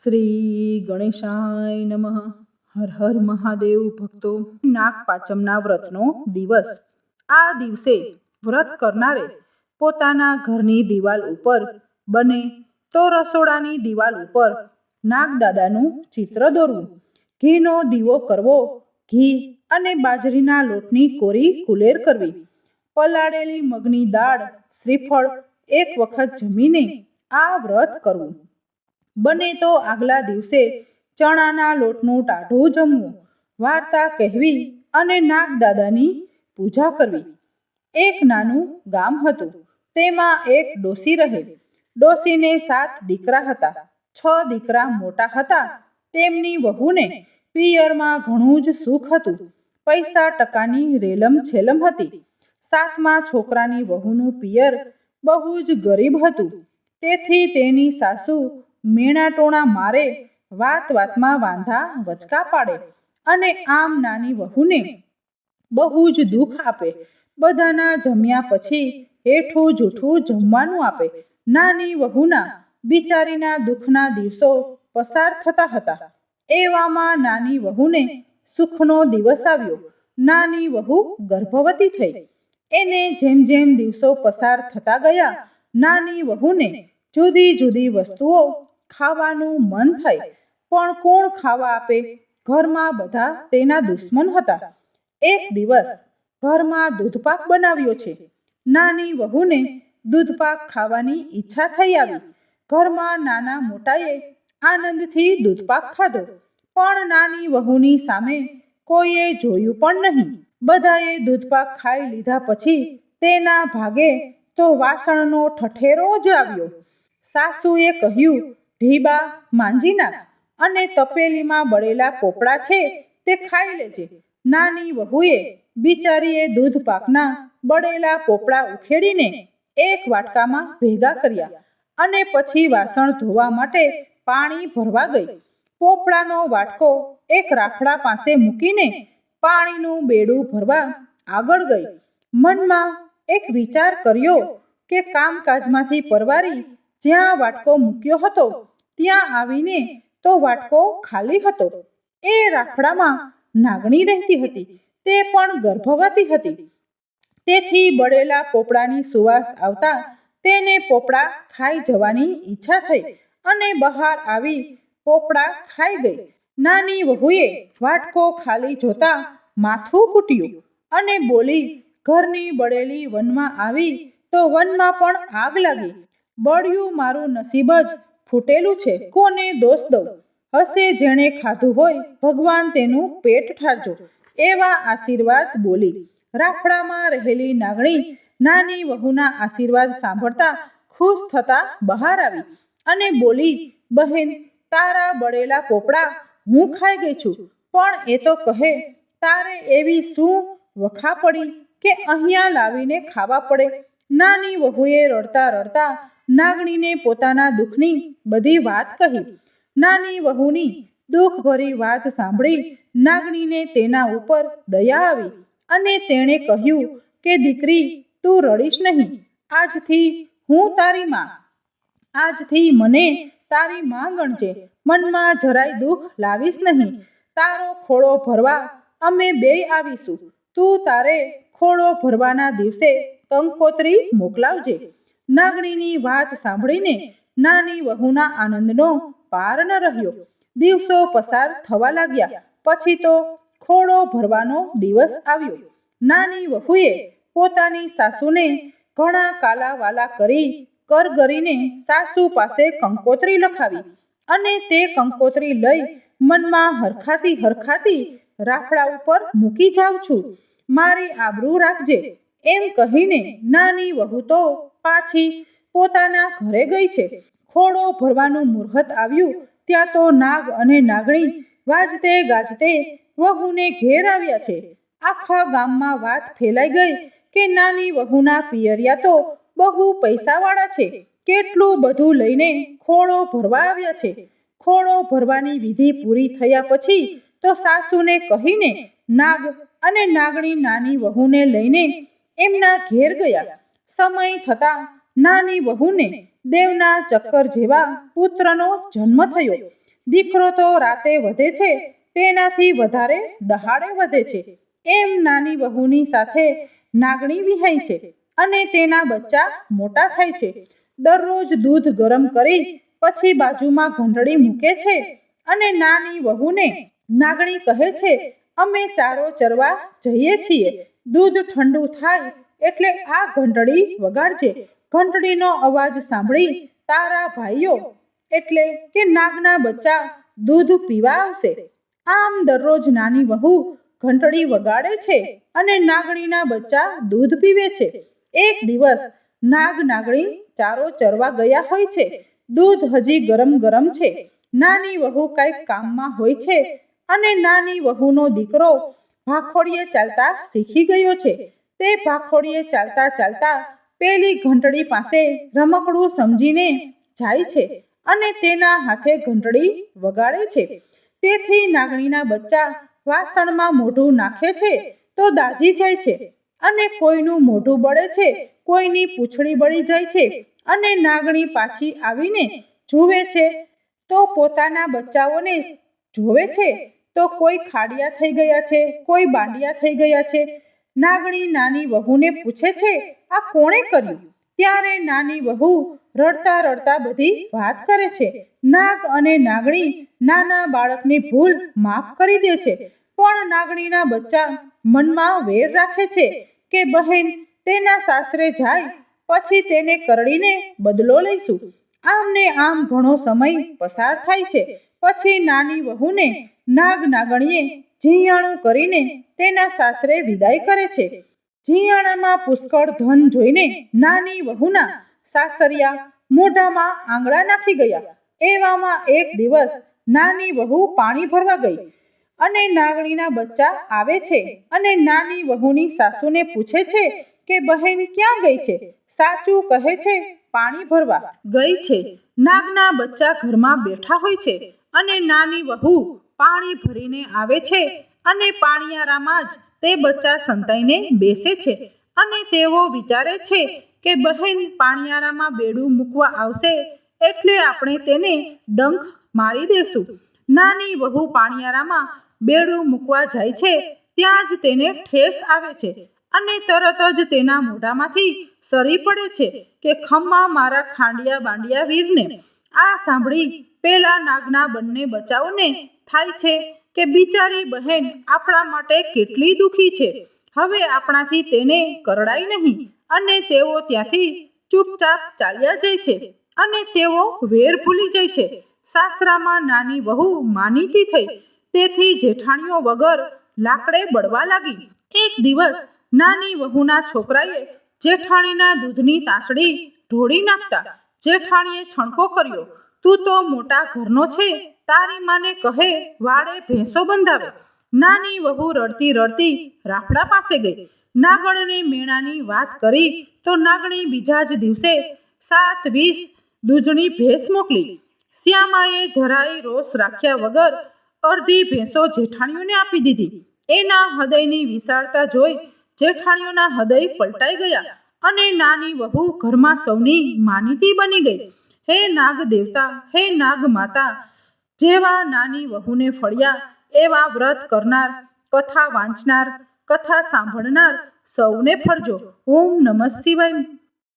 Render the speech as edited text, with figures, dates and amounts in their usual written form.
શ્રી ગણેશાય નમઃ. હર હર મહાદેવ. ભક્તો, નાગપાંચમના વ્રતનો દિવસ. આ દિવસે વ્રત કરનારે પોતાના ઘરની દિવાલ ઉપર બને તો રસોડાની દિવાલ ઉપર નાગદાદાનું ચિત્ર દોરવું, ઘીનો દીવો કરવો, ઘી અને બાજરીના લોટની કોરી કુલેર કરવી, પલાળેલી મગની દાળ, શ્રીફળ એક વખત જમીને આ વ્રત કરવું. બને તો આગલા દિવસે ચણાના લોટનું ટાઢું જમવું, વાર્તા કહેવી અને નાગદાદાની પૂજા કરવી. એક નાનું ગામ હતું. તેમાં એક ડોસી રહે. ડોસીને 7 દીકરા હતા. 6 દીકરા મોટા હતા. તેમની વહુને પિયરમાં ઘણું જ સુખ હતું. પૈસા ટકાની રેલમ છેલમ હતી. 7મા છોકરાની વહુનું પિયર બહુ જ ગરીબ હતું. તેથી તેની સાસુ મેણાટોણા મારે, વાત વાતમાં વાંધા વચકા પાડે અને આમ નાની વહુને બહુ જ દુઃખ આપે. બધાના જમ્યા પછી હેઠું જૂઠું જમવાનું આપે. નાની વહુના બિચારીના દુઃખના દિવસો પસાર થતા હતા. એવામાં નાની વહુને સુખનો દિવસ આવ્યો. નાની વહુ ગર્ભવતી થઈ. એને જેમ જેમ દિવસો પસાર થતા ગયા, નાની વહુને જુદી જુદી વસ્તુઓ ખાવાનું મન થાય. પણ કોણ ખાવા આપે? ઘરમાં બધા તેના દુશ્મન હતા. એક દિવસ ઘરમાં દૂધપાક બનાવ્યો છે. નાની વહુને દૂધપાક ખાવાની ઈચ્છા થઈ આવી. ઘરમાં નાના મોટાએ આનંદથી દૂધપાક ખાધો. પણ નાની વહુની સામે કોઈએ જોયું પણ નહીં. બધાએ દૂધપાક ખાઈ લીધા પછી તેના ભાગે તો વાસણનો ઠઠેરો જ આવ્યો. સાસુએ કહ્યું, ઢીબા માંજી નાખ અને તપેલીમાં બળેલા પોપડા છે તે ખાઈ લેજે. નાની વહુએ બિચારીએ દૂધપાકના બળેલા પોપડા ઉખેડીને એક વાટકામાં ભેગા કર્યા અને પછી વાસણ ધોવા માટે પાણી ભરવા ગઈ. પોપડાનો વાટકો એક રાફડા પાસે મૂકીને પાણીનું બેડું ભરવા આગળ ગઈ. મનમાં એક વિચાર કર્યો કે કામકાજમાંથી પરવારી જ્યાં વાટકો મૂક્યો હતો ત્યાં આવીને તો વાટકો ખાલી હતો. એ રાફડામાં નાગણી રહેતી હતી. તે પણ ગર્ભવતી હતી. તેથી બળેલા પોપડાની સુવાસ આવતા તેને પોપડા ખાઈ જવાની ઈચ્છા થઈ અને બહાર આવી પોપડા ખાઈ ગઈ. નાની વહુએ વાટકો ખાલી જોતા માથું કૂટ્યું અને બોલી, ઘરની બળેલી વનમાં આવી તો વનમાં પણ આગ લાગી. બળ્યું મારું નસીબ જ ફૂટેલું છે. કોને દોષ દઉં? હશે જેણે ખાધું હોય, ભગવાન તેનું પેટ ઠારજો. એવા આશીર્વાદ બોલી. રાફડામાં રહેલી નાગણી નાની વહુના આશીર્વાદ સાંભળતા ખુશ થતા બહાર આવી અને બોલી, બહેન, તારા બળેલા પોપડા હું ખાઈ ગઈ છું, પણ એ તો કહે તારે એવી શું વખા પડી કે અહીંયા લાવીને ખાવા પડે? નાની વહુએ રડતા રડતા નાગણીને પોતાના દુઃખની બધી વાત કહી. નાની વહુની દુઃખભરી વાત સાંભળી નાગણીને તેના ઉપર દયા આવી અને તેણે કહ્યું કે દીકરી, તું રડીશ નહીં. આજથી હું તારી માં. આજથી મને તારી માં ગણજે. મનમાં જરાય દુઃખ લાવીશ નહીં. તારો ખોળો ભરવા અમે બેય આવીશું. તું તારે ખોળો ભરવાના દિવસે કંકોત્રી મોકલાવજે. નાગણીની વાત સાંભળીને નાની વહુના આનંદનો પાર ન રહ્યો. દિવસો પસાર થવા લાગ્યા. પછી તો ખોળો ભરવાનો દિવસ આવ્યો. નાની વહુએ પોતાની સાસુને ઘણા કાલાવાલા કરી કરગરીને સાસુ પાસે કંકોત્રી લખાવી અને તે કંકોત્રી લઈ મનમાં હરખાતી હરખાતી રાફડા ઉપર મૂકી જાઉં છું. મારી આબરૂ રાખજે. એમ કહીને નાની વહુ તો પાછી પોતાના ઘરે ગઈ છે. ખોળો ભરવાનું મુહૂર્ત આવ્યું ત્યાં તો નાગ અને નાગણી વાજતે ગાજતે વહુને ઘેર આવ્યા છે. આખા ગામમાં વાત ફેલાઈ ગઈ કે નાની વહુના પિયરિયા તો બહુ પૈસાવાળા છે. કેટલું બધું લઈને ખોળો ભરવા આવ્યા છે. ખોળો ભરવાની વિધિ પૂરી થયા પછી તો સાસુને કહીને નાગ અને નાગણી નાની વહુને લઈને એમના ઘેર ગયા. સમય થતાં નાની વહુને દેવના ચક્કર જેવા પુત્રનો જન્મ થયો. દીકરો તો રાતે વધે છે, તેનાથી વધારે દહાડે વધે છે. એમ નાની વહુની સાથે નાગણી વિહાય છે અને તેના બચ્ચા મોટા થાય છે. દરરોજ દૂધ ગરમ કરી પછી બાજુમાં ઘંટડી મૂકે છે અને નાની વહુને નાગણી કહે છે, અમે ચારો ચરવા જઈએ છીએ. દૂધ ઠંડુ થાય એટલે આ ઘંટડી વગાડજે. ઘંટડીનો અવાજ સાંભળી તારા ભાઈઓ એટલે કે નાગના બચ્ચા દૂધ પીવા આવશે. આમ દરરોજ નાની વહુ ઘંટડી વગાડે છે અને નાગણીના બચ્ચા દૂધ પીવે છે. એક દિવસ નાગ નાગણી ચારો ચરવા ગયા હોય છે. દૂધ હજી ગરમ ગરમ છે. નાની વહુ કંઈક કામમાં હોય છે અને નાની વહુનો દીકરો ભાખોડીએ ચાલતા શીખી ગયો છે. તે ભાખોડીએ ચાલતા ચાલતા પેલી ઘંટડી પાસે રમકડું સમજીને જાય છે અને તેના હાથે ઘંટડી વગાડે છે. તેથી નાગણીના બચ્ચા વાસણમાં મોઢું નાખે છે તો દાઝી જાય છે અને કોઈનું મોઢું બળે છે, કોઈની પૂંછડી બળી જાય છે અને નાગણી પાછી આવીને જુએ છે તો પોતાના બચ્ચાઓને જોવે છે તો કોઈ ખાડિયા થઈ ગયા છે, કોઈ બાંડિયા થઈ ગયા છે. નાગણી નાની વહુને પૂછે છે, આ કોણે કર્યું? ત્યારે નાની વહુ રડતા રડતા બધી વાત કરે છે. નાગ અને નાગણી નાના બાળકની ભૂલ માફ કરી દે છે, પણ નાગણીના બચ્ચા મનમાં વેર રાખે છે કે બહેન તેના સાસરે જાય પછી તેને કરડીને બદલો લઈશું. આમ ને આમ ઘણો સમય પસાર થાય છે. પછી નાની વહુને નાગ નાગણીએ ઝીંયાણું કરીને તેના સાસરે વિદાય કરે છે. ઝીંયાણામાં પુષ્કળ ધન જોઈને નાની વહુના સાસરિયા મોઢામાં આંગળા નાખી ગયા. એવામાં એક દિવસ નાની વહુ પાણી ભરવા ગઈ અને નાગણીના બચ્ચા આવે છે અને નાની વહુની સાસુને પૂછે છે કે બહેન ક્યાં ગઈ છે? સાચું કહે છે, પાણી ભરવા ગઈ છે. નાગના બચ્ચા ઘરમાં બેઠા હોય છે અને નાની વહુ પાણી ભરીને આવે છે અને પાણીયારામાં જ તે બચ્ચા સંતાઈને બેસે છે અને તેઓ વિચારે છે કે બહેન પાણીયારામાં બેડું મૂકવા આવશે એટલે આપણે તેને ડંખ મારી દેશું. નાની વહુ પાણીયારામાં બેડું મૂકવા જાય છે ત્યાં જ તેને ઠેસ આવે છે અને તરત જ તેના મોઢામાંથી સરી પડે છે કે ખમ્મા મારા ખાંડિયા બાંડિયા વીરને. આ સાંભળી પેલા નાગના બંને બચ્ચાઓને થાય છે કે બિચારી બહેન આપણા માટે કેટલી દુઃખી છે, હવે આપણાથી તેને કરડાય નહીં અને તેઓ ત્યાંથી ચૂપચાપ ચાલ્યા જાય છે અને તેઓ વેર ભૂલી જાય છે. સાસરામાં નાની વહુ માનીતી થઈ, તેથી જેઠાણીઓ વગર લાકડે બળવા લાગી. એક દિવસ નાની વહુના છોકરાએ જેઠાણીના દૂધની તાસડી ઢોળી નાખતા જેઠાણીએ છણકો કર્યો, તું તો મોટા ઘરનો છે, તારી માને કહે વાડે ભેંસો બંધાવે. નાની વહુ રડતી રડતી રાફડા પાસે ગઈ. નાગણને મેણાની વાત કરી તો નાગણી બીજા જ દિવસે 7-20 દૂધની ભેંસ મોકલી. શ્યામાએ જરાય રોષ રાખ્યા વગર અડધી ભેંસો જેઠાણીઓને આપી દીધી. એના હૃદયની વિશાળતા જોઈ જેઠાણીઓના હૃદય પલટાઈ ગયા અને નાની વહુ ઘરમાં સૌની માનીતી બની ગઈ. હે નાગ દેવતા, હે નાગ માતા, જેવા નાની વહુને ફળ્યા એવા વ્રત કરનાર, કથા વાંચનાર, કથા સાંભળનાર સૌને ફળજો. ઓમ નમઃ શિવાય.